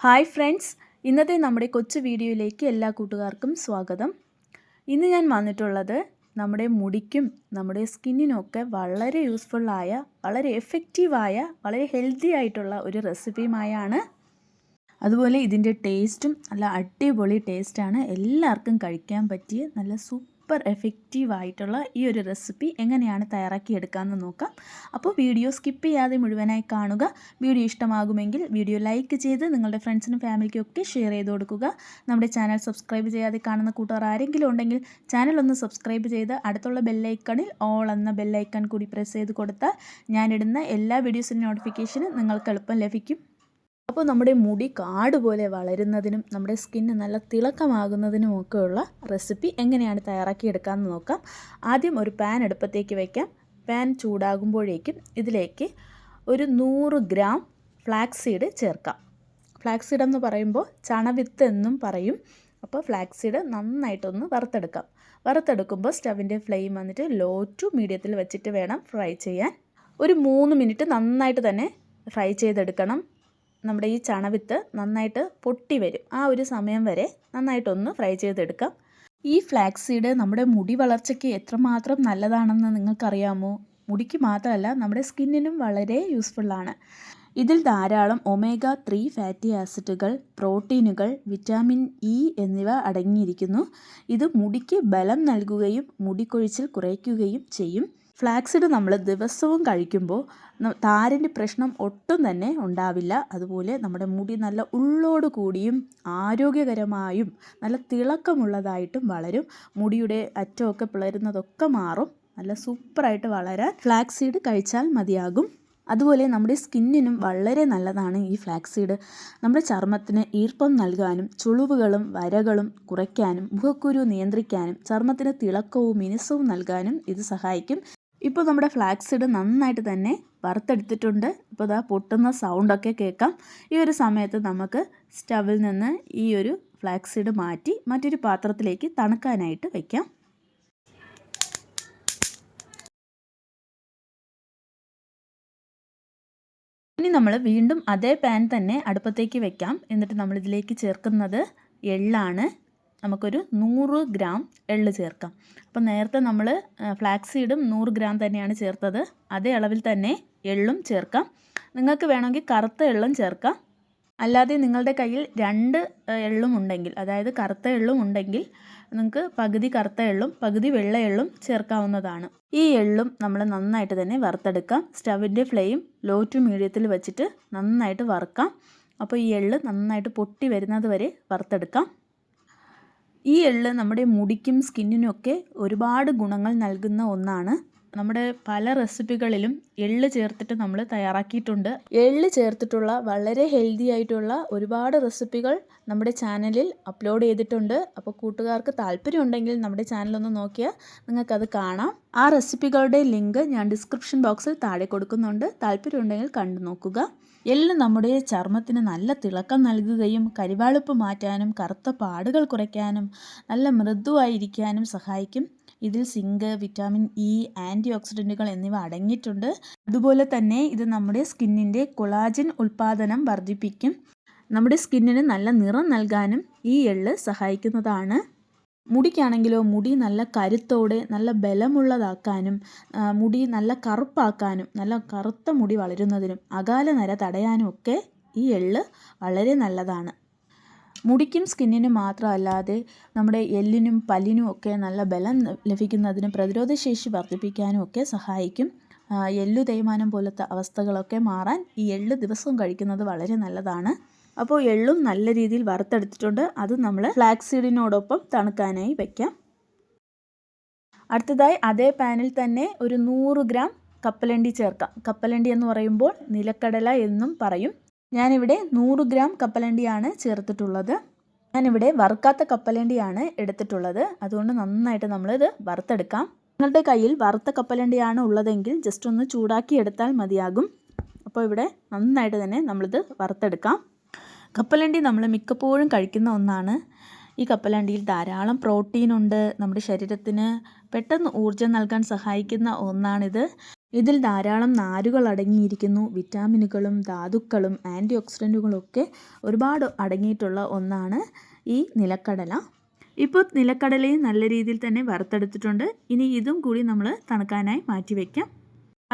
Hi friends, ഇന്നത്തെ നമ്മുടെ കൊച്ചു വീഡിയോയിലേക്ക് എല്ലാ കൂട്ടുകാർക്കും സ്വാഗതം. ഇന്ന് ഞാൻ വന്നിട്ടുള്ളത് നമ്മുടെ മുടിക്കും നമ്മുടെ സ്കിന്നിനൊക്കെ വളരെ യൂസ്ഫുള്ളായ, വളരെ എഫക്റ്റീവായ, വളരെ ഹെൽത്തി ആയിട്ടുള്ള ഒരു റെസിപ്പിയുമായാണ്. അതുപോലെ ഇതിൻ്റെ ടേസ്റ്റും നല്ല അടിപൊളി ടേസ്റ്റാണ്. എല്ലാവർക്കും കഴിക്കാൻ പറ്റിയ നല്ല സൂപ്പർ എഫക്റ്റീവായിട്ടുള്ള ഈ ഒരു റെസിപ്പി എങ്ങനെയാണ് തയ്യാറാക്കിയെടുക്കാമെന്ന് നോക്കാം. അപ്പോൾ വീഡിയോ സ്കിപ്പ് ചെയ്യാതെ മുഴുവനായി കാണുക. വീഡിയോ ഇഷ്ടമാകുമെങ്കിൽ വീഡിയോ ലൈക്ക് ചെയ്ത് നിങ്ങളുടെ ഫ്രണ്ട്സിനും ഫാമിലിക്കും ഒക്കെ ഷെയർ ചെയ്ത് കൊടുക്കുക. നമ്മുടെ ചാനൽ സബ്സ്ക്രൈബ് ചെയ്യാതെ കാണുന്ന കൂട്ടുകാർ ആരെങ്കിലും ഉണ്ടെങ്കിൽ ചാനൽ ഒന്ന് സബ്സ്ക്രൈബ് ചെയ്ത് അടുത്തുള്ള ബെല്ലൈക്കണിൽ ഓൾ എന്ന ബെല്ലൈക്കൺ കൂടി പ്രസ് ചെയ്ത് കൊടുത്താൽ ഞാനിടുന്ന എല്ലാ വീഡിയോസിൻ്റെ നോട്ടിഫിക്കേഷനും നിങ്ങൾക്ക് എളുപ്പം ലഭിക്കും. അപ്പോൾ നമ്മുടെ മുടി കാട് പോലെ വളരുന്നതിനും നമ്മുടെ സ്കിന്ന് നല്ല തിളക്കമാകുന്നതിനും ഒക്കെയുള്ള റെസിപ്പി എങ്ങനെയാണ് തയ്യാറാക്കിയെടുക്കാമെന്ന് നോക്കാം. ആദ്യം ഒരു പാൻ അടുപ്പത്തേക്ക് വയ്ക്കാം. പാൻ ചൂടാകുമ്പോഴേക്കും ഇതിലേക്ക് ഒരു 100 ഗ്രാം ഫ്ലാക്സ് സീഡ് ചേർക്കാം. ഫ്ലാക്സ് സീഡ് എന്ന് പറയുമ്പോൾ ചണവിത്ത് എന്നും പറയും. അപ്പോൾ ഫ്ലാക്സ് സീഡ് നന്നായിട്ടൊന്ന് വറുത്തെടുക്കാം. വറുത്തെടുക്കുമ്പോൾ സ്റ്റവിൻ്റെ ഫ്ലെയിം വന്നിട്ട് ലോ ടു മീഡിയത്തിൽ വെച്ചിട്ട് വേണം ഫ്രൈ ചെയ്യാൻ. ഒരു 3 മിനിറ്റ് നന്നായിട്ട് തന്നെ ഫ്രൈ ചെയ്തെടുക്കണം. നമ്മുടെ ഈ ചണവിത്ത് നന്നായിട്ട് പൊട്ടി വരും. ആ ഒരു സമയം വരെ നന്നായിട്ടൊന്ന് ഫ്രൈ ചെയ്തെടുക്കാം. ഈ ഫ്ലാക്സ് സീഡ് നമ്മുടെ മുടി വളർച്ചയ്ക്ക് എത്രമാത്രം നല്ലതാണെന്ന് നിങ്ങൾക്കറിയാമോ? മുടിക്ക് മാത്രമല്ല നമ്മുടെ സ്കിന്നിനും വളരെ യൂസ്ഫുള്ളാണ്. ഇതിൽ ധാരാളം ഒമേഗ 3 ഫാറ്റി ആസിഡുകൾ, പ്രോട്ടീനുകൾ, വിറ്റാമിൻ ഇ എന്നിവ അടങ്ങിയിരിക്കുന്നു. ഇത് മുടിക്ക് ബലം നൽകുകയും മുടികൊഴിച്ചിൽ കുറയ്ക്കുകയും ചെയ്യും. ഫ്ലാക്സീഡ് നമ്മൾ ദിവസവും കഴിക്കുമ്പോൾ താരൻ്റെ പ്രശ്നം ഒട്ടും തന്നെ ഉണ്ടാവില്ല. അതുപോലെ നമ്മുടെ മുടി നല്ല ഉള്ളോട് കൂടിയും ആരോഗ്യകരമായും നല്ല തിളക്കമുള്ളതായിട്ടും വളരും. മുടിയുടെ അറ്റമൊക്കെ പിളരുന്നതൊക്കെ മാറും. നല്ല സൂപ്പറായിട്ട് വളരാൻ ഫ്ലാക്സീഡ് കഴിച്ചാൽ മതിയാകും. അതുപോലെ നമ്മുടെ സ്കിന്നിനും വളരെ നല്ലതാണ് ഈ ഫ്ലാക്സീഡ്. നമ്മുടെ ചർമ്മത്തിന് ഈർപ്പം നൽകാനും ചുളിവുകളും വരകളും കുറയ്ക്കാനും മുഖക്കുരു നിയന്ത്രിക്കാനും ചർമ്മത്തിന് തിളക്കവും മിനുസവും നൽകാനും ഇത് സഹായിക്കും. ഇപ്പോൾ നമ്മുടെ ഫ്ലാക്സീഡ് നന്നായിട്ട് തന്നെ വറുത്തെടുത്തിട്ടുണ്ട്. ഇപ്പോൾ ഇതാ പൊട്ടുന്ന സൗണ്ടൊക്കെ കേൾക്കാം. ഈ ഒരു സമയത്ത് നമുക്ക് സ്റ്റവിൽ നിന്ന് ഈ ഒരു ഫ്ലാക്സീഡ് മാറ്റി മറ്റൊരു പാത്രത്തിലേക്ക് തണുക്കാനായിട്ട് വയ്ക്കാം. ഇനി നമ്മൾ വീണ്ടും അതേ പാൻ തന്നെ അടുപ്പത്തേക്ക് വയ്ക്കാം. എന്നിട്ട് നമ്മളിതിലേക്ക് ചേർക്കുന്നത് എള്ളാണ്. നമുക്കൊരു 100 ഗ്രാം എള്ള് ചേർക്കാം. അപ്പോൾ നേരത്തെ നമ്മൾ ഫ്ലാക്സ് സീഡും 100 ഗ്രാം തന്നെയാണ് ചേർത്തത്. അതേ അളവിൽ തന്നെ എള്ളും ചേർക്കാം. നിങ്ങൾക്ക് വേണമെങ്കിൽ കറുത്ത എള്ളും ചേർക്കാം. അല്ലാതെ നിങ്ങളുടെ കയ്യിൽ 2 എള്ളും ഉണ്ടെങ്കിൽ, അതായത് കറുത്ത എള്ളും ഉണ്ടെങ്കിൽ നിങ്ങൾക്ക് പകുതി കറുത്ത എള്ളും പകുതി വെള്ള എള്ളും ചേർക്കാവുന്നതാണ്. ഈ എള്ളും നമ്മൾ നന്നായിട്ട് തന്നെ വറുത്തെടുക്കാം. സ്റ്റവിൻ്റെ ഫ്ലെയിം ലോ ടു മീഡിയത്തിൽ വെച്ചിട്ട് നന്നായിട്ട് വറുക്കാം. അപ്പോൾ ഈ എള്ള് നന്നായിട്ട് പൊട്ടി വരുന്നത് വരെ വറുത്തെടുക്കാം. ഈ എള്ള് നമ്മുടെ മുടിക്കും സ്കിന്നിനും ഒക്കെ ഒരുപാട് ഗുണങ്ങൾ നൽകുന്ന ഒന്നാണ്. നമ്മുടെ പല റെസിപ്പികളിലും എള്ള് ചേർത്തിട്ട് നമ്മൾ തയ്യാറാക്കിയിട്ടുണ്ട്. എള്ള് ചേർത്തിട്ടുള്ള വളരെ ഹെൽത്തി ആയിട്ടുള്ള ഒരുപാട് റെസിപ്പികൾ നമ്മുടെ ചാനലിൽ അപ്ലോഡ് ചെയ്തിട്ടുണ്ട്. അപ്പോൾ കൂട്ടുകാർക്ക് താല്പര്യം ഉണ്ടെങ്കിൽ നമ്മുടെ ചാനലൊന്ന് നോക്കിയാൽ നിങ്ങൾക്കത് കാണാം. ആ റെസിപ്പികളുടെ ലിങ്ക് ഞാൻ ഡിസ്ക്രിപ്ഷൻ ബോക്സിൽ താഴെ കൊടുക്കുന്നുണ്ട്. താല്പര്യം ഉണ്ടെങ്കിൽ കണ്ടു നോക്കുക. എള്ള് നമ്മുടെ ചർമ്മത്തിന് നല്ല തിളക്കം നൽകുകയും കരിവാളിപ്പ് മാറ്റാനും കറുത്ത പാടുകൾ കുറയ്ക്കാനും നല്ല മൃദുവായിരിക്കാനും സഹായിക്കും. ഇതിൽ സിങ്ക്, വിറ്റാമിൻ ഇ, ആൻറ്റി ഓക്സിഡൻറ്റുകൾ എന്നിവ അടങ്ങിയിട്ടുണ്ട്. അതുപോലെ തന്നെ ഇത് നമ്മുടെ സ്കിന്നിൻ്റെ കൊളാജൻ ഉൽപ്പാദനം വർദ്ധിപ്പിക്കും. നമ്മുടെ സ്കിന്നിന് നല്ല നിറം നൽകാനും ഈ എള്ള് സഹായിക്കുന്നതാണ്. മുടിക്കാണെങ്കിലോ മുടി നല്ല കരുത്തോടെ നല്ല ബലമുള്ളതാക്കാനും മുടി നല്ല കറുപ്പാക്കാനും നല്ല കറുത്ത മുടി വളരുന്നതിനും അകാല നര തടയാനും ഒക്കെ ഈ എള്ള് വളരെ നല്ലതാണ്. മുടിക്കും സ്കിന്നിനും മാത്രമല്ലാതെ നമ്മുടെ എല്ലിനും പല്ലിനും ഒക്കെ നല്ല ബലം ലഭിക്കുന്നതിനും പ്രതിരോധശേഷി വർദ്ധിപ്പിക്കാനും ഒക്കെ സഹായിക്കും. എല്ലു തേയ്മാനം പോലത്തെ അവസ്ഥകളൊക്കെ മാറാൻ ഈ എള്ള് ദിവസവും കഴിക്കുന്നത് വളരെ നല്ലതാണ്. അപ്പോൾ എള്ളും നല്ല രീതിയിൽ വറുത്തെടുത്തിട്ടുണ്ട്. അത് നമ്മൾ ഫ്ലാക്സ് സീഡിനോടൊപ്പം തണുക്കാനായി വയ്ക്കാം. അടുത്തതായി അതേ പാനിൽ തന്നെ ഒരു 100 ഗ്രാം കപ്പലണ്ടി ചേർക്കാം. കപ്പലണ്ടി എന്ന് പറയുമ്പോൾ നിലക്കടല എന്നും പറയും. ഞാനിവിടെ 100 ഗ്രാം കപ്പലണ്ടിയാണ് ചേർത്തിട്ടുള്ളത്. ഞാനിവിടെ വറുക്കാത്ത കപ്പലണ്ടിയാണ് എടുത്തിട്ടുള്ളത്. അതുകൊണ്ട് നന്നായിട്ട് നമ്മളിത് വറുത്തെടുക്കാം. നിങ്ങളുടെ കയ്യിൽ വറുത്ത കപ്പലണ്ടിയാണ് ഉള്ളതെങ്കിൽ ജസ്റ്റ് ഒന്ന് ചൂടാക്കി എടുത്താൽ മതിയാകും. അപ്പോൾ ഇവിടെ നന്നായിട്ട് തന്നെ നമ്മളിത് വറുത്തെടുക്കാം. കപ്പലണ്ടി നമ്മൾ മിക്കപ്പോഴും കഴിക്കുന്ന ഒന്നാണ്. ഈ കപ്പലണ്ടിയിൽ ധാരാളം പ്രോട്ടീൻ ഉണ്ട്. നമ്മുടെ ശരീരത്തിന് പെട്ടെന്ന് ഊർജ്ജം നൽകാൻ സഹായിക്കുന്ന ഒന്നാണിത്. ഇതിൽ ധാരാളം നാരുകൾ അടങ്ങിയിരിക്കുന്നു. വിറ്റാമിനുകളും ധാതുക്കളും ആൻറ്റി ഓക്സിഡൻറ്റുകളും ഒക്കെ ഒരുപാട് അടങ്ങിയിട്ടുള്ള ഒന്നാണ് ഈ നിലക്കടല. ഇപ്പോൾ നിലക്കടലയും നല്ല രീതിയിൽ തന്നെ വറുത്തെടുത്തിട്ടുണ്ട്. ഇനി ഇതും കൂടി നമ്മൾ തണുക്കാനായി മാറ്റി വയ്ക്കാം.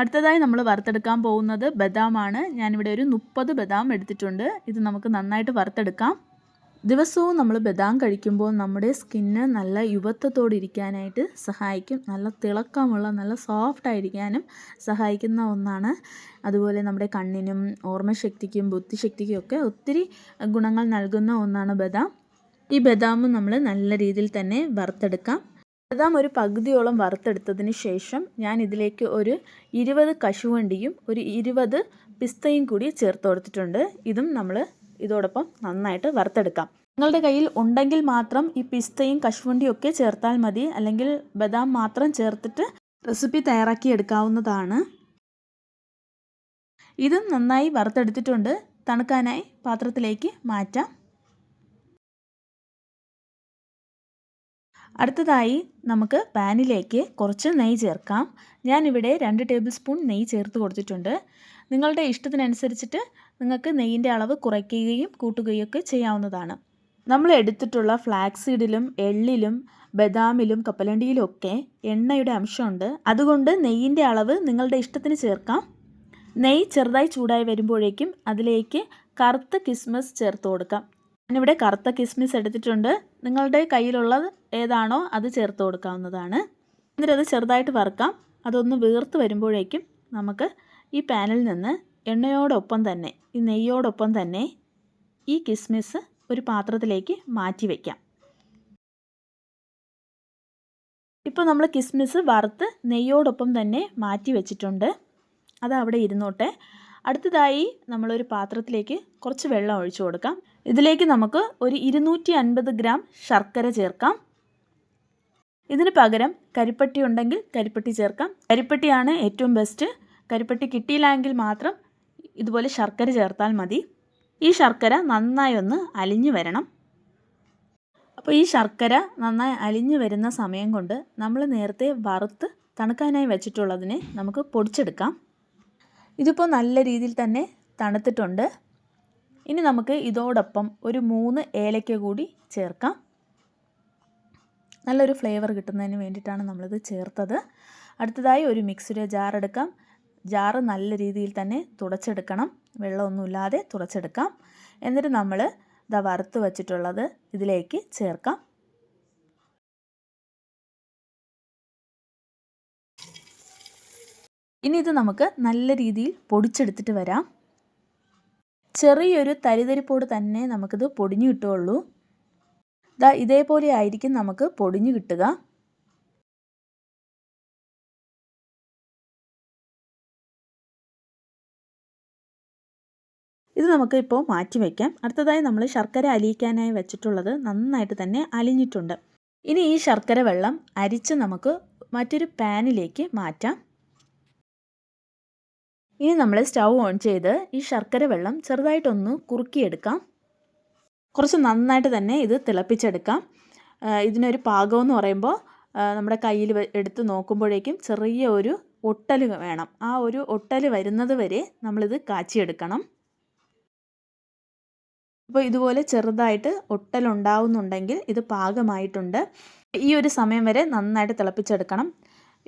അടുത്തതായി നമ്മൾ വറുത്തെടുക്കാൻ പോകുന്നത് ബദാമാണ്. ഞാനിവിടെ ഒരു 30 ബദാം എടുത്തിട്ടുണ്ട്. ഇത് നമുക്ക് നന്നായിട്ട് വറുത്തെടുക്കാം. ദിവസവും നമ്മൾ ബദാം കഴിക്കുമ്പോൾ നമ്മുടെ സ്കിന്ന് നല്ല യുവത്വത്തോടെ ഇരിക്കാനായിട്ട് സഹായിക്കും. നല്ല തിളക്കമുള്ള നല്ല സോഫ്റ്റ് ആയിരിക്കാനും സഹായിക്കുന്ന ഒന്നാണ്. അതുപോലെ നമ്മുടെ കണ്ണിനും ഓർമ്മശക്തിക്കും ബുദ്ധിശക്തിക്കും ഒക്കെ ഒത്തിരി ഗുണങ്ങൾ നൽകുന്ന ഒന്നാണ് ബദാം. ഈ ബദാം നമ്മൾ നല്ല രീതിയിൽ തന്നെ വറുത്തെടുക്കാം. ബദാം ഒരു പകുതിയോളം വറുത്തെടുത്തതിന് ശേഷം ഞാൻ ഇതിലേക്ക് ഒരു 20 കശുവണ്ടിയും ഒരു 20 പിസ്തയും കൂടി ചേർത്ത് കൊടുത്തിട്ടുണ്ട്. ഇതും നമ്മൾ ഇതോടൊപ്പം നന്നായിട്ട് വറുത്തെടുക്കാം. നിങ്ങളുടെ കയ്യിൽ ഉണ്ടെങ്കിൽ മാത്രം ഈ പിസ്തയും കശുവണ്ടിയും ഒക്കെ ചേർത്താൽ മതി. അല്ലെങ്കിൽ ബദാം മാത്രം ചേർത്തിട്ട് റെസിപ്പി തയ്യാറാക്കി എടുക്കാവുന്നതാണ്. ഇതും നന്നായി വറുത്തെടുത്തിട്ടുണ്ട്. തണുക്കാനായി പാത്രത്തിലേക്ക് മാറ്റാം. അടുത്തതായി നമുക്ക് പാനിലേക്ക് കുറച്ച് നെയ്യ് ചേർക്കാം. ഞാനിവിടെ 2 ടേബിൾ സ്പൂൺ നെയ്യ് ചേർത്ത് കൊടുത്തിട്ടുണ്ട്. നിങ്ങളുടെ ഇഷ്ടത്തിനനുസരിച്ചിട്ട് നിങ്ങൾക്ക് നെയ്യിൻ്റെ അളവ് കുറയ്ക്കുകയും കൂട്ടുകയും ഒക്കെ ചെയ്യാവുന്നതാണ്. നമ്മൾ എടുത്തിട്ടുള്ള ഫ്ലാക്സ് സീഡിലും എള്ളിലും ബദാമിലും കപ്പലണ്ടിയിലും ഒക്കെ എണ്ണയുടെ അംശമുണ്ട്. അതുകൊണ്ട് നെയ്യിൻ്റെ അളവ് നിങ്ങളുടെ ഇഷ്ടത്തിന് ചേർക്കാം. നെയ്യ് ചെറുതായി ചൂടായി വരുമ്പോഴേക്കും അതിലേക്ക് കറുത്ത കിസ്മിസ് ചേർത്ത് കൊടുക്കാം. ഞാനിവിടെ കറുത്ത കിസ്മിസ് എടുത്തിട്ടുണ്ട്. നിങ്ങളുടെ കയ്യിലുള്ളത് ഏതാണോ അത് ചേർത്ത് കൊടുക്കാവുന്നതാണ്. എന്നിട്ട് അത് ചെറുതായിട്ട് വറുക്കാം. അതൊന്ന് വീർത്ത് വരുമ്പോഴേക്കും നമുക്ക് ഈ പാനിൽ നിന്ന് എണ്ണയോടൊപ്പം തന്നെ ഈ നെയ്യോടൊപ്പം തന്നെ ഈ കിസ്മിസ് ഒരു പാത്രത്തിലേക്ക് മാറ്റി വയ്ക്കാം. ഇപ്പോൾ നമ്മൾ കിസ്മിസ് വറുത്ത് നെയ്യോടൊപ്പം തന്നെ മാറ്റി വെച്ചിട്ടുണ്ട്. അത് അവിടെ ഇരുന്നോട്ടെ. അടുത്തതായി നമ്മളൊരു പാത്രത്തിലേക്ക് കുറച്ച് വെള്ളം ഒഴിച്ചു കൊടുക്കാം. ഇതിലേക്ക് നമുക്ക് ഒരു 250 ഗ്രാം ശർക്കര ചേർക്കാം. ഇതിന് പകരം കരിപ്പട്ടി ഉണ്ടെങ്കിൽ കരിപ്പട്ടി ചേർക്കാം. കരിപ്പട്ടിയാണ് ഏറ്റവും ബെസ്റ്റ്. കരിപ്പട്ടി കിട്ടിയില്ലെങ്കിൽ മാത്രം ഇതുപോലെ ശർക്കര ചേർത്താൽ മതി. ഈ ശർക്കര നന്നായി ഒന്ന് അലിഞ്ഞു വരണം. അപ്പോൾ ഈ ശർക്കര നന്നായി അലിഞ്ഞു വരുന്ന സമയം കൊണ്ട് നമ്മൾ നേരത്തെ വറുത്ത് തണുക്കാനായി വെച്ചിട്ടുള്ളതിനെ നമുക്ക് പൊടിച്ചെടുക്കാം. ഇതിപ്പോൾ നല്ല രീതിയിൽ തന്നെ തണുത്തിട്ടുണ്ട്. ഇനി നമുക്ക് ഇതോടൊപ്പം ഒരു 3 ഏലക്ക കൂടി ചേർക്കാം. നല്ലൊരു ഫ്ലേവർ കിട്ടുന്നതിന് വേണ്ടിയിട്ടാണ് നമ്മളിത് ചേർത്തത്. അടുത്തതായി ഒരു മിക്സിയുടെ ജാർ എടുക്കാം. ജാറ് നല്ല രീതിയിൽ തന്നെ തുടച്ചെടുക്കണം. വെള്ളമൊന്നുമില്ലാതെ തുടച്ചെടുക്കാം. എന്നിട്ട് നമ്മൾ വറുത്ത് വച്ചിട്ടുള്ളത് ഇതിലേക്ക് ചേർക്കാം. ഇനി ഇത് നമുക്ക് നല്ല രീതിയിൽ പൊടിച്ചെടുത്തിട്ട് വരാം. ചെറിയൊരു തരിതരിപ്പോട് തന്നെ നമുക്കിത് പൊടിഞ്ഞു കിട്ടുകയുള്ളൂ. ഇതേപോലെ ആയിരിക്കും നമുക്ക് പൊടിഞ്ഞു കിട്ടുക. ഇത് നമുക്ക് ഇപ്പോൾ മാറ്റി വയ്ക്കാം. അടുത്തതായി നമ്മൾ ശർക്കര അലിയിക്കാനായി വെച്ചിട്ടുള്ളത് നന്നായിട്ട് തന്നെ അലിഞ്ഞിട്ടുണ്ട്. ഇനി ഈ ശർക്കര വെള്ളം അരിച്ച് നമുക്ക് മറ്റൊരു പാനിലേക്ക് മാറ്റാം. ഇനി നമ്മൾ സ്റ്റൗ ഓൺ ചെയ്ത് ഈ ശർക്കര വെള്ളം ചെറുതായിട്ടൊന്ന് കുറുക്കിയെടുക്കാം. കുറച്ച് നന്നായിട്ട് തന്നെ ഇത് തിളപ്പിച്ചെടുക്കാം. ഇതിനൊരു പാകമെന്ന് പറയുമ്പോൾ നമ്മുടെ കയ്യിൽ എടുത്ത് നോക്കുമ്പോഴേക്കും ചെറിയ ഒരു ഒട്ടൽ വേണം. ആ ഒരു ഒട്ടൽ വരുന്നത് വരെ നമ്മളിത് കാച്ചിയെടുക്കണം. അപ്പോൾ ഇതുപോലെ ചെറുതായിട്ട് ഒട്ടലുണ്ടാവുന്നുണ്ടെങ്കിൽ ഇത് പാകമായിട്ടുണ്ട്. ഈ ഒരു സമയം വരെ നന്നായിട്ട് തിളപ്പിച്ചെടുക്കണം.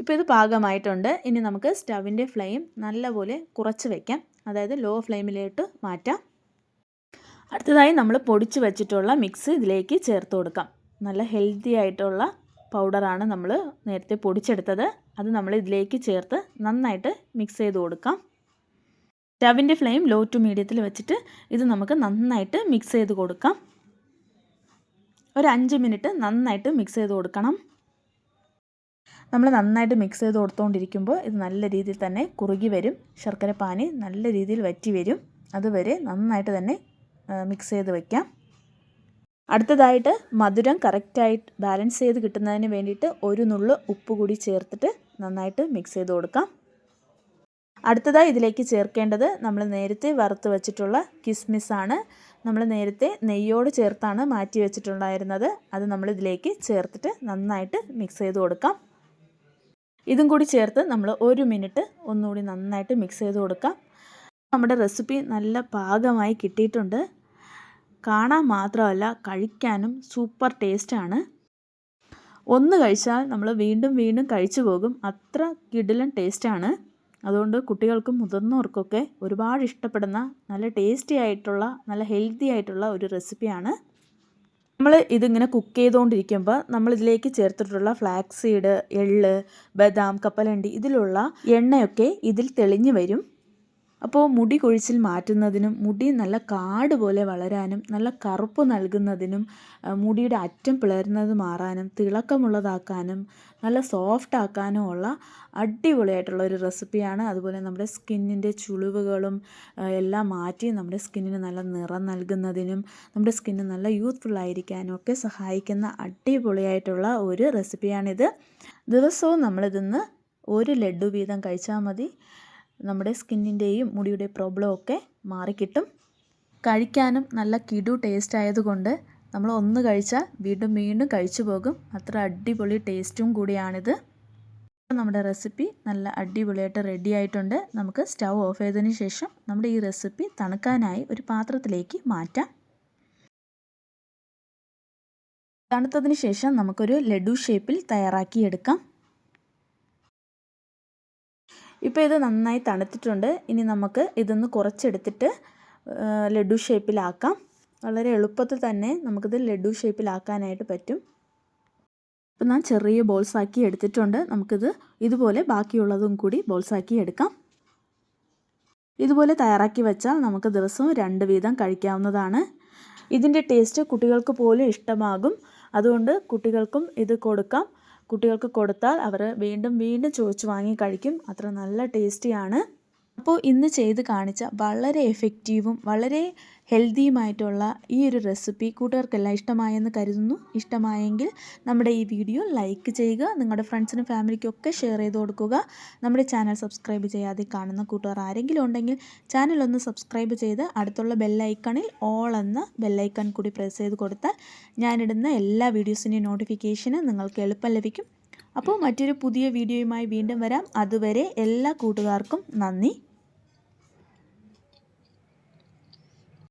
ഇപ്പോൾ ഇത് പാകമായിട്ടുണ്ട്. ഇനി നമുക്ക് സ്റ്റവിൻ്റെ ഫ്ലെയിം നല്ലപോലെ കുറച്ച് വയ്ക്കാം. അതായത് ലോ ഫ്ലെയിമിലോട്ട് മാറ്റാം. അടുത്തതായി നമ്മൾ പൊടിച്ച് വെച്ചിട്ടുള്ള മിക്സ് ഇതിലേക്ക് ചേർത്ത് കൊടുക്കാം. നല്ല ഹെൽത്തി ആയിട്ടുള്ള പൗഡറാണ് നമ്മൾ നേരത്തെ പൊടിച്ചെടുത്തത്. അത് നമ്മൾ ഇതിലേക്ക് ചേർത്ത് നന്നായിട്ട് മിക്സ് ചെയ്ത് കൊടുക്കാം. സ്റ്റവിൻ്റെ ഫ്ലെയിം ലോ ടു മീഡിയത്തിൽ വെച്ചിട്ട് ഇത് നമുക്ക് നന്നായിട്ട് മിക്സ് ചെയ്ത് കൊടുക്കാം. ഒരു 5 മിനിറ്റ് നന്നായിട്ട് മിക്സ് ചെയ്ത് കൊടുക്കണം. നമ്മൾ നന്നായിട്ട് മിക്സ് ചെയ്ത് കൊടുത്തുകൊണ്ടിരിക്കുമ്പോൾ ഇത് നല്ല രീതിയിൽ തന്നെ കുറുകി വരും. ശർക്കര പാനി നല്ല രീതിയിൽ വറ്റി വരും. അതുവരെ നന്നായിട്ട് തന്നെ മിക്സ് ചെയ്ത് വയ്ക്കാം. അടുത്തതായിട്ട് മധുരം കറക്റ്റായിട്ട് ബാലൻസ് ചെയ്ത് കിട്ടുന്നതിന് വേണ്ടിയിട്ട് ഒരു നുള്ള് ഉപ്പ് കൂടി ചേർത്തിട്ട് നന്നായിട്ട് മിക്സ് ചെയ്ത് കൊടുക്കാം. അടുത്തതായി ഇതിലേക്ക് ചേർക്കേണ്ടത് നമ്മൾ നേരത്തെ വറുത്ത് വെച്ചിട്ടുള്ള കിസ്മിസാണ്. നമ്മൾ നേരത്തെ നെയ്യോട് ചേർത്താണ് മാറ്റി വെച്ചിട്ടുണ്ടായിരുന്നത്. അത് നമ്മൾ ഇതിലേക്ക് ചേർത്തിട്ട് നന്നായിട്ട് മിക്സ് ചെയ്ത് കൊടുക്കാം. ഇതും കൂടി ചേർത്ത് നമ്മൾ 1 മിനിറ്റ് ഒന്നുകൂടി നന്നായിട്ട് മിക്സ് ചെയ്ത് കൊടുക്കാം. നമ്മുടെ റെസിപ്പി നല്ല പാകമായി കിട്ടിയിട്ടുണ്ട്. കാണാൻ മാത്രമല്ല കഴിക്കാനും സൂപ്പർ ടേസ്റ്റാണ്. ഒന്ന് കഴിച്ചാൽ നമ്മൾ വീണ്ടും വീണ്ടും കഴിച്ചു പോകും. അത്ര കിടിലൻ ടേസ്റ്റാണ്. അതുകൊണ്ട് കുട്ടികൾക്കും മുതിർന്നവർക്കൊക്കെ ഒരുപാട് ഇഷ്ടപ്പെടുന്ന നല്ല ടേസ്റ്റി ആയിട്ടുള്ള നല്ല ഹെൽത്തി ആയിട്ടുള്ള ഒരു റെസിപ്പിയാണ്. നമ്മൾ ഇതിങ്ങനെ കുക്ക് ചെയ്തുകൊണ്ടിരിക്കുമ്പോൾ നമ്മളിതിലേക്ക് ചേർത്തിട്ടുള്ള ഫ്ലാക്സ് സീഡ്, എള്ള്, ബദാം, കപ്പലണ്ടി ഇതിലുള്ള എണ്ണയൊക്കെ ഇതിൽ തെളിഞ്ഞു വരും. അപ്പോൾ മുടി കൊഴിച്ചിൽ മാറ്റുന്നതിനും മുടി നല്ല കാട് പോലെ വളരാനും നല്ല കറുപ്പ് നൽകുന്നതിനും മുടിയുടെ അറ്റം പിളരുന്നത് മാറാനും തിളക്കമുള്ളതാക്കാനും നല്ല സോഫ്റ്റ് ആക്കാനും ഉള്ള അടിപൊളിയായിട്ടുള്ള ഒരു റെസിപ്പിയാണ്. അതുപോലെ നമ്മുടെ സ്കിന്നിൻ്റെ ചുളിവുകളും എല്ലാം മാറ്റി നമ്മുടെ സ്കിന്നിന് നല്ല നിറം നൽകുന്നതിനും നമ്മുടെ സ്കിന്ന് നല്ല യൂത്ത്ഫുൾ ആയിരിക്കാനും ഒക്കെ സഹായിക്കുന്ന അടിപൊളിയായിട്ടുള്ള ഒരു റെസിപ്പിയാണിത്. ദിവസവും നമ്മളിതിന്ന് 1 ലഡ്ഡു വീതം കഴിച്ചാൽ മതി. നമ്മുടെ സ്കിന്നിൻ്റെയും മുടിയുടെ പ്രോബ്ലം ഒക്കെ മാറിക്കിട്ടും. കഴിക്കാനും നല്ല കിടു ടേസ്റ്റ് ആയതുകൊണ്ട് നമ്മൾ ഒന്ന് കഴിച്ചാൽ വീണ്ടും വീണ്ടും കഴിച്ചു പോകും. അത്ര അടിപൊളി ടേസ്റ്റും കൂടിയാണിത്. നമ്മുടെ റെസിപ്പി നല്ല അടിപൊളിയായിട്ട് റെഡി ആയിട്ടുണ്ട്. നമുക്ക് സ്റ്റൗ ഓഫ് ചെയ്തതിന് ശേഷം നമ്മുടെ ഈ റെസിപ്പി തണുക്കാനായി ഒരു പാത്രത്തിലേക്ക് മാറ്റാം. തണുത്തതിന് ശേഷം നമുക്കൊരു ലഡു ഷേപ്പിൽ തയ്യാറാക്കിയെടുക്കാം. ഇപ്പോൾ ഇത് നന്നായി തണുത്തിട്ടുണ്ട്. ഇനി നമുക്ക് ഇതൊന്ന് കുറച്ചെടുത്തിട്ട് ലഡു ഷേപ്പിലാക്കാം. വളരെ എളുപ്പത്തിൽ തന്നെ നമുക്കിത് ലഡു ഷേപ്പിലാക്കാനായിട്ട് പറ്റും. അപ്പോൾ ഞാൻ ചെറിയ ബോൾസാക്കി എടുത്തിട്ടുണ്ട്. നമുക്കിത് ഇതുപോലെ ബാക്കിയുള്ളതും കൂടി ബോൾസാക്കി എടുക്കാം. ഇതുപോലെ തയ്യാറാക്കി വെച്ചാൽ നമുക്ക് ദിവസവും 2 വീതം കഴിക്കാവുന്നതാണ്. ഇതിൻ്റെ ടേസ്റ്റ് കുട്ടികൾക്ക് പോലും ഇഷ്ടമാകും. അതുകൊണ്ട് കുട്ടികൾക്കും ഇത് കൊടുക്കാം. കുട്ടികൾക്ക് കൊടുത്താൽ അവർ വീണ്ടും വീണ്ടും ചോദിച്ച് വാങ്ങി കഴിക്കും. അത്ര നല്ല ടേസ്റ്റിയാണ്. അപ്പോൾ ഇന്ന് ചെയ്ത് കാണിച്ച വളരെ എഫക്റ്റീവും വളരെ ഹെൽത്തിയുമായിട്ടുള്ള ഈ ഒരു റെസിപ്പി കൂട്ടുകാർക്കെല്ലാം ഇഷ്ടമായെന്ന് കരുതുന്നു. ഇഷ്ടമായെങ്കിൽ നമ്മുടെ ഈ വീഡിയോ ലൈക്ക് ചെയ്യുക. നിങ്ങളുടെ ഫ്രണ്ട്സിനും ഫാമിലിക്കൊക്കെ ഷെയർ ചെയ്ത് കൊടുക്കുക. നമ്മുടെ ചാനൽ സബ്സ്ക്രൈബ് ചെയ്യാതെ കാണുന്ന കൂട്ടുകാർ ആരെങ്കിലും ഉണ്ടെങ്കിൽ ചാനലൊന്ന് സബ്സ്ക്രൈബ് ചെയ്ത് അടുത്തുള്ള ബെല്ലൈക്കണിൽ ഓൾ എന്ന ബെല്ലൈക്കൺ കൂടി പ്രസ് ചെയ്ത് കൊടുത്താൽ ഞാനിടുന്ന എല്ലാ വീഡിയോസിൻ്റെയും നോട്ടിഫിക്കേഷന് നിങ്ങൾക്ക് എളുപ്പം ലഭിക്കും. അപ്പോൾ മറ്റൊരു പുതിയ വീഡിയോയുമായി വീണ്ടും വരാം. അതുവരെ എല്ലാ കൂട്ടുകാർക്കും നന്ദി.